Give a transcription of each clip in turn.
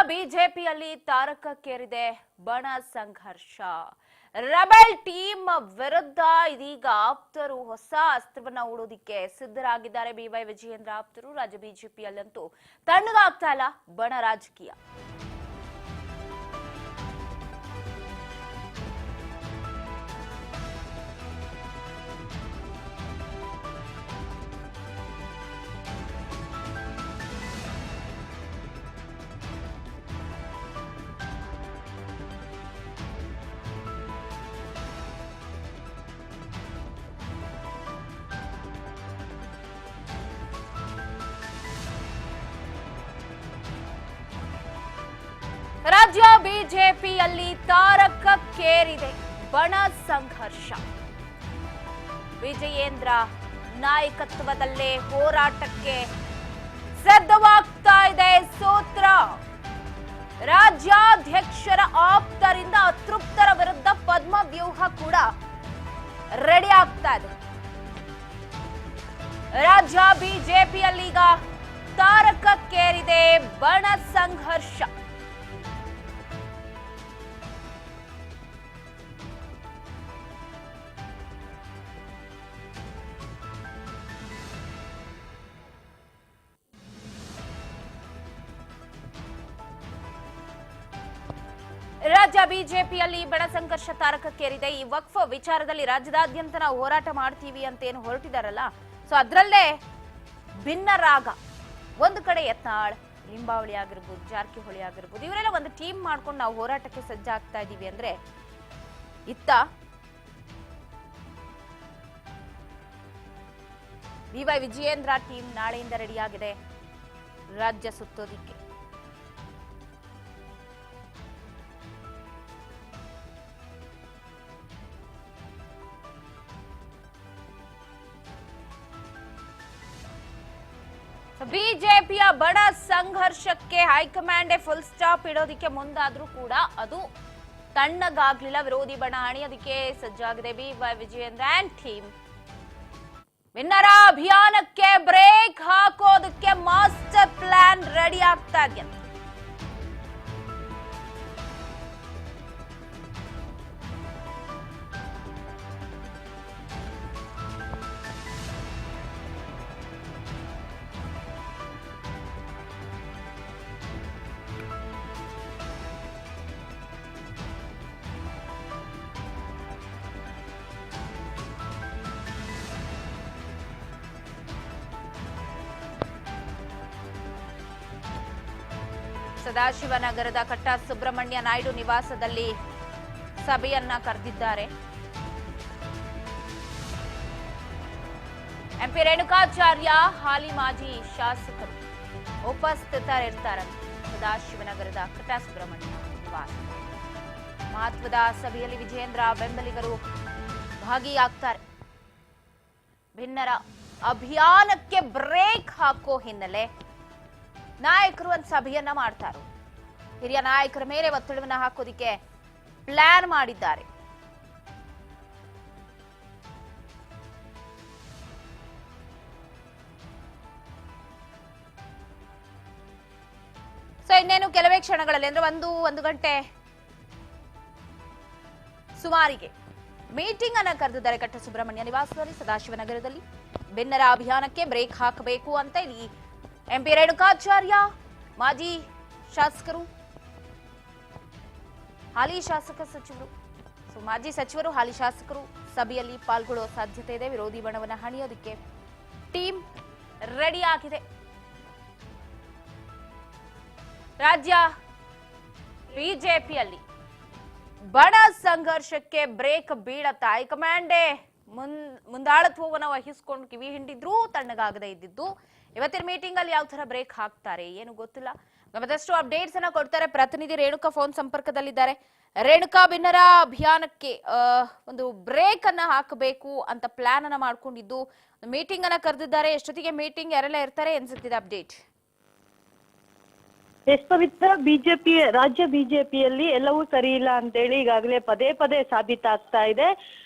ಬಿಜೆಪಿಯಲ್ಲಿ ತಾರಕಕ್ಕೇರಿದೆ ಬಣ ಸಂಘರ್ಷ. ರೆಬೆಲ್ ಟೀಮ್ ವಿರುದ್ಧ ಇದೀಗ ಆಪ್ತರು ಹೊಸ ಅಸ್ತ್ರವನ್ನ ಹೂಡೋದಿಕ್ಕೆ ಸಿದ್ಧರಾಗಿದ್ದಾರೆ. ಬಿವೈ ವಿಜಯೇಂದ್ರ ಆಪ್ತರು ರಾಜ್ಯ ಬಿಜೆಪಿಯಲ್ಲಂತೂ ತಣ್ಣಗಾಗ್ತಾ ಇಲ್ಲ ಬಣ ರಾಜಕೀಯ. ರಾಜ್ಯ ಬಿಜೆಪಿಯಲ್ಲಿ ತಾರಕಕ್ಕೇರಿದೆ ಬಣ ಸಂಘರ್ಷ. ವಿಜಯೇಂದ್ರ ನಾಯಕತ್ವದಲ್ಲೇ ಹೋರಾಟಕ್ಕೆ ಸಿದ್ಧವಾಗ್ತಾ ಇದೆ ಸೂತ್ರ. ರಾಜ್ಯಾಧ್ಯಕ್ಷರ ಆಪ್ತರಿಂದ ಅತೃಪ್ತರ ವಿರುದ್ಧ ಪದ್ಮ ವ್ಯೂಹ ಕೂಡ ರೆಡಿ ಆಗ್ತಾ ಇದೆ. ರಾಜ್ಯ ಬಿಜೆಪಿಯಲ್ಲೀಗ ತಾರಕಕ್ಕೇರಿದೆ ಬಣ ಸಂಘರ್ಷ. ರಾಜ್ಯ ಬಿಜೆಪಿಯಲ್ಲಿ ಬಣ ಸಂಘರ್ಷ ತಾರಕಕ್ಕೇರಿದೆ. ಈ ವಕ್ಫ್ ವಿಚಾರದಲ್ಲಿ ರಾಜ್ಯದಾದ್ಯಂತ ನಾವು ಹೋರಾಟ ಮಾಡ್ತೀವಿ ಅಂತ ಏನು ಹೊರಟಿದಾರಲ್ಲ, ಸೊ ಅದರಲ್ಲೇ ಭಿನ್ನ ರಾಗ. ಒಂದು ಕಡೆ ಯತ್ನಾಳ್, ಲಿಂಬಾವಳಿ ಆಗಿರ್ಬೋದು, ಜಾರಕಿಹೊಳಿ ಆಗಿರ್ಬೋದು, ಇವರೆಲ್ಲ ಒಂದು ಟೀಮ್ ಮಾಡ್ಕೊಂಡು ನಾವು ಹೋರಾಟಕ್ಕೆ ಸಜ್ಜಾಗ್ತಾ ಇದೀವಿ ಅಂದ್ರೆ, ಇತ್ತ ಬಿವೈ ವಿಜಯೇಂದ್ರ ಟೀಮ್ ನಾಳೆಯಿಂದ ರೆಡಿಯಾಗಿದೆ ರಾಜ್ಯ ಸುತ್ತೋದಿಕ್ಕೆ. ಬಿಜೆಪಿಯ ಬಡ ಸಂಘರ್ಷಕ್ಕೆ ಹೈಕಮಾಂಡ್ ಫುಲ್ ಸ್ಟಾಪ್ ಇಡೋದಿಕ್ಕೆ ಮುಂದಾದ್ರೂ ಕೂಡ ಅದು ತಣ್ಣಗಾಗ್ಲಿಲ್ಲ. ವಿರೋಧಿ ಬಣ ಹಣಿಯೋದಕ್ಕೆ ಸಜ್ಜಾಗಿದೆ B Y Vijayendra and team. Winner ಅಭಿಯಾನಕ್ಕೆ ಬ್ರೇಕ್ ಹಾಕೋದಕ್ಕೆ ಮಾಸ್ಟರ್ ಪ್ಲಾನ್ ರೆಡಿ ಆಗ್ತಾ ಇದೆ. ಸದಾಶಿವನಗರದ ಕಟ್ಟ ಸುಬ್ರಹ್ಮಣ್ಯ ನಾಯ್ಡು ನಿವಾಸದಲ್ಲಿ ಸಭೆಯನ್ನ ಕರೆದಿದ್ದಾರೆ. ಎಂಪಿ ರೇಣುಕಾಚಾರ್ಯ, ಹಾಲಿ ಮಾಜಿ ಶಾಸಕರು ಉಪಸ್ಥಿತರಿರ್ತಾರಂತೆ. ಸದಾಶಿವನಗರದ ಕಟ್ಟ ಸುಬ್ರಹ್ಮಣ್ಯ ನಿವಾಸ ಮಹತ್ವದ ಸಭೆಯಲ್ಲಿ ವಿಜಯೇಂದ್ರ ಬೆಂಬಲಿಗರು ಭಾಗಿಯಾಗ್ತಾರೆ. ಭಿನ್ನರ ಅಭಿಯಾನಕ್ಕೆ ಬ್ರೇಕ್ ಹಾಕೋ ಹಿನ್ನೆಲೆ ನಾಯಕರು ಒಂದು ಸಭೆಯನ್ನ ಮಾಡ್ತಾರೆ. ಹಿರಿಯ ನಾಯಕರ ಮೇಲೆ ಒತ್ತಡವನ್ನ ಹಾಕೋದಿಕ್ಕೆ ಪ್ಲಾನ್ ಮಾಡಿದ್ದಾರೆ. ಸೊ ಇನ್ನೇನು ಕೆಲವೇ ಕ್ಷಣಗಳಲ್ಲಿ ಅಂದ್ರೆ ಒಂದು ಗಂಟೆ ಸುಮಾರಿಗೆ ಮೀಟಿಂಗ್ ಅನ್ನ ಕರೆದಿದ್ದಾರೆ ಕಟ್ಟ ಸುಬ್ರಹ್ಮಣ್ಯ ನಿವಾಸದಲ್ಲಿ ಸದಾಶಿವನಗರದಲ್ಲಿ. ಭಿನ್ನರ ಅಭಿಯಾನಕ್ಕೆ ಬ್ರೇಕ್ ಹಾಕಬೇಕು ಅಂತ ಇಲ್ಲಿ ಎಂಪಿ ರೇಣುಕಾಚಾರ್ಯ, ಮಾಜಿ ಶಾಸಕರು, ಹಾಲಿ ಸಚಿವರು, ಮಾಜಿ ಸಚಿವರು, ಹಾಲಿ ಶಾಸಕರು ಸಭೆಯಲ್ಲಿ ಪಾಲ್ಗೊಳ್ಳುವ ಸಾಧ್ಯತೆ ಇದೆ. ವಿರೋಧಿ ಬಣವನ್ನು ಹಣಿಯೋದಕ್ಕೆ ಟೀಮ್ ರೆಡಿ ಆಗಿದೆ. ರಾಜ್ಯ ಬಿಜೆಪಿಯಲ್ಲಿ ಬಣ ಸಂಘರ್ಷಕ್ಕೆ ಬ್ರೇಕ್ ಬೀಳತ್ತ. ಹೈಕಮಾಂಡೇ ಮುಂದಾಳತ್ವವನ್ನು ವಹಿಸಿಕೊಂಡು ಕಿವಿ ಹಿಂಡಿದ್ರೂ ತಣ್ಣಗಾಗದೇ ಇದ್ದಿದ್ದು. ಇವತ್ತಿನ ಮೀಟಿಂಗ್ ಅಲ್ಲಿ ಯಾವ ತರ ಬ್ರೇಕ್ ಹಾಕ್ತಾರೆ ಏನು ಗೊತ್ತಿಲ್ಲ. ಮತ್ತಷ್ಟು ಅಪ್ಡೇಟ್ಸ್ ಅನ್ನ ಕೊಡ್ತಾರೆ ಪ್ರತಿನಿಧಿ ರೇಣುಕಾ ಫೋನ್ ಸಂಪರ್ಕದಲ್ಲಿದ್ದಾರೆ. ರೇಣುಕಾ, ಭಿನ್ನರ ಅಭಿಯಾನಕ್ಕೆ ಒಂದು ಬ್ರೇಕ್ ಅನ್ನ ಹಾಕಬೇಕು ಅಂತ ಪ್ಲಾನ್ ಅನ್ನ ಮಾಡ್ಕೊಂಡಿದ್ದು ಮೀಟಿಂಗ್ ಅನ್ನ ಕರೆದಿದ್ದಾರೆ. ಎಷ್ಟೊತ್ತಿಗೆ ಮೀಟಿಂಗ್, ಯಾರೆಲ್ಲ ಇರ್ತಾರೆ, ಏನ್ ಸಿಗ್ತಿದೆ ಅಪ್ಡೇಟ್? ಎಸ್ ಪವಿತ್ರ, ರಾಜ್ಯ ಬಿಜೆಪಿಯಲ್ಲಿ ಎಲ್ಲವೂ ಸರಿ ಇಲ್ಲ ಅಂತೇಳಿ ಈಗಾಗಲೇ ಪದೇ ಪದೇ ಸಾಬೀತಾಗ್ತಾ ಇದೆ.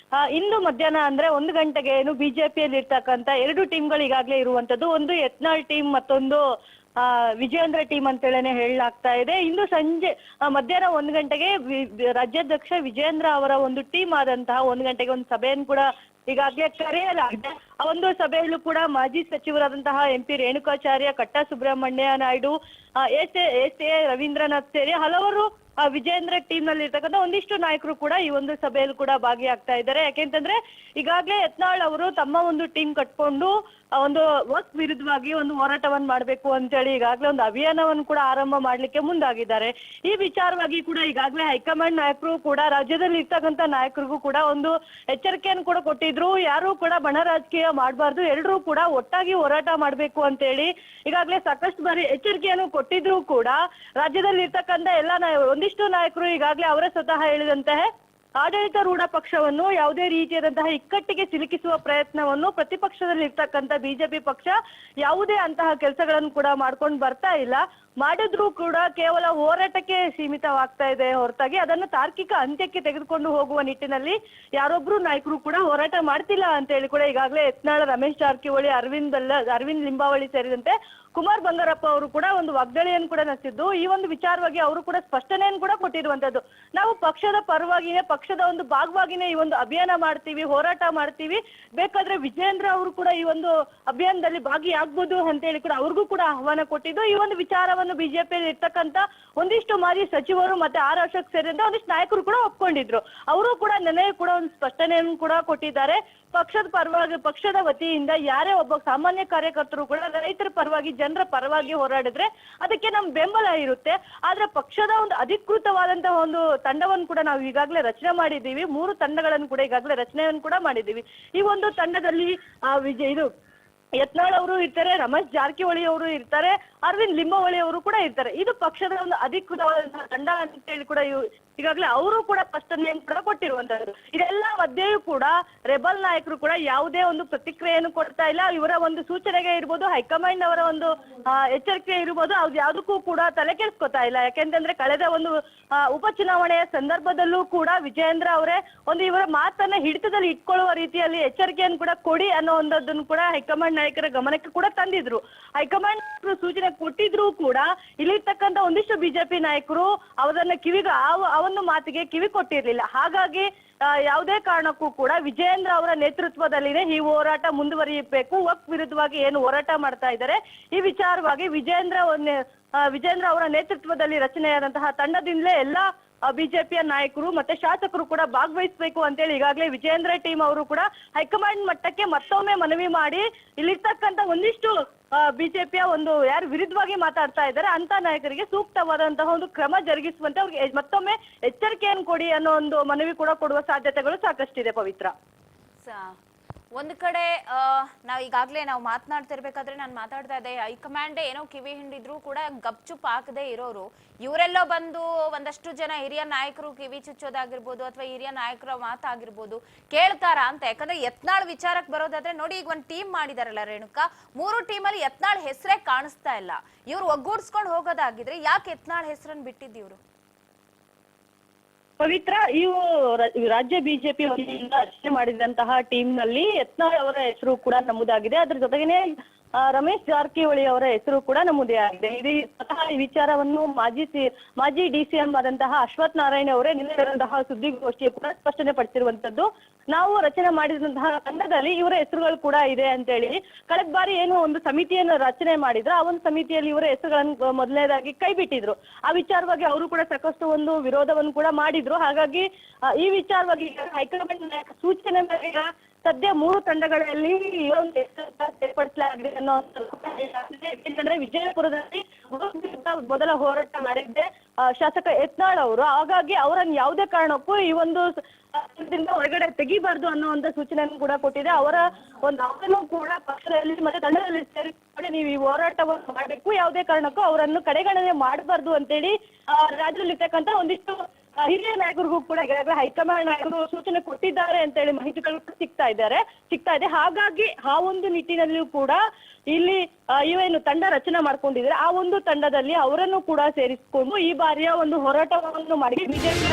ಇಂದು ಮಧ್ಯಾಹ್ನ ಅಂದ್ರೆ 1 ಗಂಟೆಗೆ ಏನು ಬಿಜೆಪಿಯಲ್ಲಿ ಇರ್ತಕ್ಕಂತ 2 ಟೀಮ್ಗಳು ಈಗಾಗಲೇ ಇರುವಂತದ್ದು. ಒಂದು ಯತ್ನಾಳ್ ಟೀಮ್, ಮತ್ತೊಂದು ವಿಜಯೇಂದ್ರ ಟೀಮ್ ಅಂತೇಳೇನೆ ಹೇಳಲಾಗ್ತಾ ಇದೆ. ಇಂದು ಸಂಜೆ ಮಧ್ಯಾಹ್ನ 1 ಗಂಟೆಗೆ ರಾಜ್ಯಾಧ್ಯಕ್ಷ ವಿಜಯೇಂದ್ರ ಅವರ ಒಂದು ಟೀಮ್ ಆದಂತಹ 1 ಗಂಟೆಗೆ ಒಂದು ಸಭೆಯನ್ನು ಕೂಡ ಈಗಾಗಲೇ ಕರೆಯಲಾಗಿದೆ. ಆ ಒಂದು ಸಭೆಯಲ್ಲೂ ಕೂಡ ಮಾಜಿ ಸಚಿವರಾದಂತಹ MP Renukacharya, Katta Subrahmanya Naidu, S A Ravindranath ಸೇರಿ ಹಲವರು ವಿಜಯೇಂದ್ರ ಟೀಮ್ ನಲ್ಲಿ ಇರ್ತಕ್ಕಂಥ ಒಂದಿಷ್ಟು ನಾಯಕರು ಕೂಡ ಈ ಒಂದು ಸಭೆಯಲ್ಲಿ ಕೂಡ ಭಾಗಿಯಾಗ್ತಾ ಇದ್ದಾರೆ. ಯಾಕೆಂತಂದ್ರೆ ಈಗಾಗಲೇ ಯತ್ನಾಳ್ ಅವರು ತಮ್ಮ ಒಂದು ಟೀಮ್ ಕಟ್ಕೊಂಡು ಒಂದು ವಕ್ಫ್ ವಿರುದ್ಧವಾಗಿ ಒಂದು ಹೋರಾಟವನ್ನು ಮಾಡಬೇಕು ಅಂತ ಹೇಳಿ ಈಗಾಗಲೇ ಒಂದು ಅಭಿಯಾನವನ್ನು ಕೂಡ ಆರಂಭ ಮಾಡ್ಲಿಕ್ಕೆ ಮುಂದಾಗಿದ್ದಾರೆ. ಈ ವಿಚಾರವಾಗಿ ಕೂಡ ಈಗಾಗಲೇ ಹೈಕಮಾಂಡ್ ನಾಯಕರು ಕೂಡ ರಾಜ್ಯದಲ್ಲಿ ಇರ್ತಕ್ಕಂಥ ನಾಯಕರಿಗೂ ಕೂಡ ಒಂದು ಎಚ್ಚರಿಕೆಯನ್ನು ಕೂಡ ಕೊಟ್ಟಿದ್ರು. ಯಾರು ಕೂಡ ಬಣ ರಾಜಕೀಯ ಮಾಡಬಾರ್ದು, ಎಲ್ಲರೂ ಕೂಡ ಒಟ್ಟಾಗಿ ಹೋರಾಟ ಮಾಡಬೇಕು ಅಂತ ಹೇಳಿ ಈಗಾಗಲೇ ಸಾಕಷ್ಟು ಬಾರಿ ಎಚ್ಚರಿಕೆಯನ್ನು ಕೊಟ್ಟಿದ್ರು ಕೂಡ ರಾಜ್ಯದಲ್ಲಿ ಇರ್ತಕ್ಕಂಥ ಒಂದಿಷ್ಟು ನಾಯಕರು ಈಗಾಗಲೇ ಅವರೇ ಸ್ವತಃ ಹೇಳಿದಂತೆ ಆಡಳಿತಾರೂಢ ಪಕ್ಷವನ್ನು ಯಾವುದೇ ರೀತಿಯಾದಂತಹ ಇಕ್ಕಟ್ಟಿಗೆ ಸಿಲುಕಿಸುವ ಪ್ರಯತ್ನವನ್ನು ಪ್ರತಿಪಕ್ಷದಲ್ಲಿ ಇರ್ತಕ್ಕಂಥ ಬಿಜೆಪಿ ಪಕ್ಷ ಯಾವುದೇ ಅಂತಹ ಕೆಲಸಗಳನ್ನು ಕೂಡ ಮಾಡ್ಕೊಂಡು ಬರ್ತಾ ಇಲ್ಲ. ಮಾಡಿದ್ರೂ ಕೂಡ ಕೇವಲ ಹೋರಾಟಕ್ಕೆ ಸೀಮಿತವಾಗ್ತಾ ಇದೆ ಹೊರತಾಗಿ ಅದನ್ನು ತಾರ್ಕಿಕ ಅಂತ್ಯಕ್ಕೆ ತೆಗೆದುಕೊಂಡು ಹೋಗುವ ನಿಟ್ಟಿನಲ್ಲಿ ಯಾರೊಬ್ರು ನಾಯಕರು ಕೂಡ ಹೋರಾಟ ಮಾಡ್ತಿಲ್ಲ ಅಂತ ಹೇಳಿ ಕೂಡ ಈಗಾಗಲೇ ಯತ್ನಾಳ್, ರಮೇಶ್ ಜಾರಕಿಹೊಳಿ, ಅರವಿಂದ್ ಲಿಂಬಾವಳಿ ಸೇರಿದಂತೆ ಕುಮಾರ್ ಬಂಗಾರಪ್ಪ ಅವರು ಕೂಡ ಒಂದು ವಾಗ್ದಾಳಿಯನ್ನು ಕೂಡ ನಡೆಸಿದ್ದು. ಈ ಒಂದು ವಿಚಾರವಾಗಿ ಅವರು ಕೂಡ ಸ್ಪಷ್ಟನೆಯನ್ನು ಕೂಡ ಕೊಟ್ಟಿರುವಂತದ್ದು. ನಾವು ಪಕ್ಷದ ಪರವಾಗಿನೇ, ಪಕ್ಷದ ಒಂದು ಭಾಗವಾಗಿನೇ ಈ ಒಂದು ಅಭಿಯಾನ ಮಾಡ್ತೀವಿ, ಹೋರಾಟ ಮಾಡ್ತೀವಿ, ಬೇಕಾದ್ರೆ ವಿಜಯೇಂದ್ರ ಅವರು ಕೂಡ ಈ ಒಂದು ಅಭಿಯಾನದಲ್ಲಿ ಭಾಗಿಯಾಗ್ಬೋದು ಅಂತ ಹೇಳಿ ಕೂಡ ಅವ್ರಿಗೂ ಕೂಡ ಆಹ್ವಾನ ಕೊಟ್ಟಿದ್ದು. ಈ ಒಂದು ವಿಚಾರವನ್ನು ಬಿಜೆಪಿಯಲ್ಲಿ ಇರ್ತಕ್ಕಂಥ ಒಂದಿಷ್ಟು ಮಾಜಿ ಸಚಿವರು ಮತ್ತೆ ಆರ್ ಅಶೋಕ್ ಸೇರಿದಂತೆ ಒಂದಿಷ್ಟು ನಾಯಕರು ಕೂಡ ಒಪ್ಕೊಂಡಿದ್ರು. ಅವರು ಕೂಡ ನೆನೆ ಕೂಡ ಒಂದು ಸ್ಪಷ್ಟನೆಯನ್ನು ಕೂಡ ಕೊಟ್ಟಿದ್ದಾರೆ. ಪಕ್ಷದ ಪರವಾಗಿ, ಪಕ್ಷದ ವತಿಯಿಂದ ಯಾರೇ ಒಬ್ಬ ಸಾಮಾನ್ಯ ಕಾರ್ಯಕರ್ತರು ಕೂಡ ರೈತರ ಪರವಾಗಿ, ಜನರ ಪರವಾಗಿ ಹೋರಾಡಿದ್ರೆ ಅದಕ್ಕೆ ನಮ್ ಬೆಂಬಲ ಇರುತ್ತೆ. ಆದ್ರೆ ಪಕ್ಷದ ಒಂದು ಅಧಿಕೃತವಾದಂತಹ ಒಂದು ತಂಡವನ್ನು ಕೂಡ ನಾವು ಈಗಾಗಲೇ ರಚನೆ ಮಾಡಿದ್ದೀವಿ. 3 ತಂಡಗಳನ್ನು ಕೂಡ ಈಗಾಗಲೇ ರಚನೆಯನ್ನು ಕೂಡ ಮಾಡಿದ್ದೀವಿ. ಈ ಒಂದು ತಂಡದಲ್ಲಿ ಯತ್ನಾಳ್ ಅವರು ಇರ್ತಾರೆ, ರಮೇಶ್ ಜಾರಕಿಹೊಳಿ ಅವರು ಇರ್ತಾರೆ, ಅರವಿಂದ್ ಲಿಂಬಾವಳಿ ಅವರು ಕೂಡ ಇರ್ತಾರೆ. ಇದು ಪಕ್ಷದ ಒಂದು ಅಧಿಕೃತವಾದಂತಹ ತಂಡ ಅಂತ ಹೇಳಿ ಕೂಡ ಈಗಾಗಲೇ ಅವರು ಕೂಡ ಸ್ಪಷ್ಟನೆಯನ್ನು ಕೂಡ ಕೊಟ್ಟಿರುವಂತದ್ದು. ಇದೆಲ್ಲ ಮಧ್ಯೆಯೂ ಕೂಡ ರೆಬಲ್ ನಾಯಕರು ಕೂಡ ಯಾವುದೇ ಒಂದು ಪ್ರತಿಕ್ರಿಯೆಯನ್ನು ಕೊಡ್ತಾ ಇಲ್ಲ. ಇವರ ಒಂದು ಸೂಚನೆಗೆ ಇರ್ಬೋದು, ಹೈಕಮಾಂಡ್ ಅವರ ಒಂದು ಎಚ್ಚರಿಕೆ ಇರ್ಬೋದು, ಅದು ಯಾವುದಕ್ಕೂ ಕೂಡ ತಲೆ ಕೆಡಿಸ್ಕೊತಾ ಇಲ್ಲ. ಯಾಕೆಂತಂದ್ರೆ ಕಳೆದ ಒಂದು ಉಪಚುನಾವಣೆಯ ಸಂದರ್ಭದಲ್ಲೂ ಕೂಡ ವಿಜಯೇಂದ್ರ ಅವರೇ ಒಂದು ಇವರ ಮಾತನ್ನ ಹಿಡಿತದಲ್ಲಿ ಇಟ್ಕೊಳ್ಳುವ ರೀತಿಯಲ್ಲಿ ಎಚ್ಚರಿಕೆಯನ್ನು ಕೂಡ ಕೊಡಿ ಅನ್ನೋ ಒಂದನ್ನು ಕೂಡ ಹೈಕಮಾಂಡ್ ನಾಯಕರ ಗಮನಕ್ಕೆ ಕೂಡ ತಂದಿದ್ರು. ಹೈಕಮಾಂಡ್ ಸೂಚನೆ ಕೊಟ್ಟಿದ್ರು ಕೂಡ ಇಲ್ಲಿರ್ತಕ್ಕಂಥ ಒಂದಿಷ್ಟು ಬಿಜೆಪಿ ನಾಯಕರು ಅವರನ್ನ ಒಂದು ಮಾತಿಗೆ ಕಿವಿ ಕೊಟ್ಟಿರ್ಲಿಲ್ಲ. ಹಾಗಾಗಿ ಯಾವುದೇ ಕಾರಣಕ್ಕೂ ಕೂಡ ವಿಜಯೇಂದ್ರ ಅವರ ನೇತೃತ್ವದಲ್ಲಿನೇ ಈ ಹೋರಾಟ ಮುಂದುವರಿಯಬೇಕು. ವಕ್ಫ್ ವಿರುದ್ಧವಾಗಿ ಏನು ಹೋರಾಟ ಮಾಡ್ತಾ ಇದ್ದಾರೆ, ಈ ವಿಚಾರವಾಗಿ ವಿಜಯೇಂದ್ರ ಅವರ ನೇತೃತ್ವದಲ್ಲಿ ರಚನೆಯಾದಂತಹ ತಂಡದಿಂದಲೇ ಎಲ್ಲಾ ಬಿಜೆಪಿಯ ನಾಯಕರು ಮತ್ತೆ ಶಾಸಕರು ಕೂಡ ಭಾಗವಹಿಸಬೇಕು ಅಂತೇಳಿ ಈಗಾಗಲೇ ವಿಜಯೇಂದ್ರ ಟೀಮ್ ಅವರು ಕೂಡ ಹೈಕಮಾಂಡ್ ಮಟ್ಟಕ್ಕೆ ಮತ್ತೊಮ್ಮೆ ಮನವಿ ಮಾಡಿ ಇಲ್ಲಿರ್ತಕ್ಕಂಥ ಒಂದಿಷ್ಟು ಬಿಜೆಪಿಯ ಒಂದು ಯಾರು ವಿರುದ್ಧವಾಗಿ ಮಾತಾಡ್ತಾ ಇದ್ದಾರೆ ಅಂತ ನಾಯಕರಿಗೆ ಸೂಕ್ತವಾದಂತಹ ಒಂದು ಕ್ರಮ ಜರುಗಿಸುವಂತೆ ಅವ್ರಿಗೆ ಮತ್ತೊಮ್ಮೆ ಎಚ್ಚರಿಕೆಯನ್ನು ಕೊಡಿ ಅನ್ನೋ ಒಂದು ಮನವಿ ಕೂಡ ಕೊಡುವ ಸಾಧ್ಯತೆಗಳು ಸಾಕಷ್ಟಿದೆ. ಪವಿತ್ರ, ಒಂದ್ ಕಡೆ ನಾವ್ ಈಗಾಗ್ಲೇ ನಾವು ಮಾತನಾಡ್ತಿರ್ಬೇಕಾದ್ರೆ ನಾನು ಮಾತಾಡ್ತಾ ಇದ್ದೆ, ಹೈಕಮಾಂಡೇ ಏನೋ ಕಿವಿ ಹಿಂಡಿದ್ರು ಕೂಡ ಗಪ್ಚುಪ್ ಹಾಕದೆ ಇರೋರು ಇವರೆಲ್ಲೋ ಬಂದು ಒಂದಷ್ಟು ಜನ ಹಿರಿಯ ನಾಯಕರು ಕಿವಿ ಚುಚ್ಚೋದಾಗಿರ್ಬೋದು ಅಥವಾ ಹಿರಿಯ ನಾಯಕರ ಮಾತಾಗಿರ್ಬೋದು ಕೇಳ್ತಾರ ಅಂತ. ಯಾಕಂದ್ರೆ ಯತ್ನಾಳ್ ವಿಚಾರಕ್ಕೆ ಬರೋದಾದ್ರೆ ನೋಡಿ, ಈಗ ಒಂದ್ ಟೀಮ್ ಮಾಡಿದಾರಲ್ಲ ರೇಣುಕಾ, 3 ಟೀಮಲ್ಲಿ ಯತ್ನಾಳ್ ಹೆಸರೇ ಕಾಣಿಸ್ತಾ ಇಲ್ಲ. ಇವ್ರು ಒಗ್ಗೂಡ್ಸ್ಕೊಂಡು ಹೋಗೋದಾಗಿದ್ರೆ ಯಾಕೆ ಯತ್ನಾಳ್ ಹೆಸರನ್ನ ಬಿಟ್ಟಿದ್ದು ಇವ್ರು? ಪವಿತ್ರ, ಇವು ರಾಜ್ಯ ಬಿಜೆಪಿ ವತಿಯಿಂದ ರಚನೆ ಮಾಡಿದಂತಹ ಟೀಮ್ ನಲ್ಲಿ ಯತ್ನಾಳ್ ಅವರ ಹೆಸರು ಕೂಡ ನಮೂದಾಗಿದೆ. ಅದ್ರ ಜೊತೆಗೇನೆ ರಮೇಶ್ ಜಾರಕಿಹೊಳಿ ಅವರ ಹೆಸರು ಕೂಡ ನಮೂದೇ ಆಗಿದೆ. ಇದು ಸ್ವತಃ ಈ ವಿಚಾರವನ್ನು ಮಾಜಿ DCM ಆದಂತಹ ಅಶ್ವಥ್ ನಾರಾಯಣ ಅವರೇ ನಿನ್ನೆ ನಡೆದಂತಹ ಸುದ್ದಿಗೋಷ್ಠಿಯ ಕೂಡ ಸ್ಪಷ್ಟನೆ ಪಡಿಸಿರುವಂತದ್ದು. ನಾವು ರಚನೆ ಮಾಡಿದಂತಹ ತಂಡದಲ್ಲಿ ಇವರ ಹೆಸರುಗಳು ಕೂಡ ಇದೆ ಅಂತ ಹೇಳಿ ಕಳೆದ ಬಾರಿ ಏನು ಒಂದು ಸಮಿತಿಯನ್ನು ರಚನೆ ಮಾಡಿದ್ರು, ಆ ಒಂದು ಸಮಿತಿಯಲ್ಲಿ ಇವರ ಹೆಸರುಗಳನ್ನು ಮೊದಲನೇದಾಗಿ ಕೈ ಬಿಟ್ಟಿದ್ರು. ಆ ವಿಚಾರವಾಗಿ ಅವರು ಕೂಡ ಸಾಕಷ್ಟು ಒಂದು ವಿರೋಧವನ್ನು ಕೂಡ ಮಾಡಿದ್ರು. ಹಾಗಾಗಿ ಈ ವಿಚಾರವಾಗಿ ಹೈಕಮಾಂಡ್ ನಾಯಕ ಸೂಚನೆ ಮೇರೆಗೆ ಸದ್ಯ 3 ತಂಡಗಳಲ್ಲಿ ಒಂದು ಸೇರ್ಪಡಿಸಲಾಗಿದೆ ಅನ್ನೋ ಯಾಕೆಂದ್ರೆ ವಿಜಯಪುರದಲ್ಲಿ ಮೊದಲ ಹೋರಾಟ ಮಾಡಿದ್ದೆ ಶಾಸಕ ಯತ್ನಾಳ್ ಅವರು. ಹಾಗಾಗಿ ಅವರನ್ನು ಯಾವುದೇ ಕಾರಣಕ್ಕೂ ಈ ಒಂದು ಹೊರಗಡೆ ತೆಗಿಬಾರ್ದು ಅನ್ನೋ ಒಂದು ಸೂಚನೆಯನ್ನು ಕೂಡ ಕೊಟ್ಟಿದೆ. ಅವರನ್ನು ಕೂಡ ಪಕ್ಷದಲ್ಲಿ ಮತ್ತೆ ತಂಡದಲ್ಲಿ ಸೇರಿಕೊಂಡು ನೀವು ಈ ಹೋರಾಟವನ್ನು ಮಾಡಬೇಕು, ಯಾವುದೇ ಕಾರಣಕ್ಕೂ ಅವರನ್ನು ಕಡೆಗಣನೆ ಮಾಡಬಾರ್ದು ಅಂತೇಳಿ ರಾಜ್ಯದಲ್ಲಿ ಇರ್ತಕ್ಕಂಥ ಒಂದಿಷ್ಟು ಹಿರಿಯ ನಾಯಕರಿಗೂ ಕೂಡ ಈಗಾಗಲೇ ಹೈಕಮಾಂಡ್ ನಾಯಕರು ಸೂಚನೆ ಕೊಟ್ಟಿದ್ದಾರೆ ಅಂತ ಹೇಳಿ ಮಾಹಿತಿಗಳು ಸಿಗ್ತಾ ಇದೆ. ಹಾಗಾಗಿ ಆ ಒಂದು ನಿಟ್ಟಿನಲ್ಲಿಯೂ ಕೂಡ ಇಲ್ಲಿ ಇವೇನು ತಂಡ ರಚನೆ ಮಾಡ್ಕೊಂಡಿದ್ರೆ ಆ ಒಂದು ತಂಡದಲ್ಲಿ ಅವರನ್ನು ಕೂಡ ಸೇರಿಸಿಕೊಂಡು ಈ ಬಾರಿಯ ಒಂದು ಹೋರಾಟವನ್ನು ಮಾಡಿ ಬಿಜೆಪಿ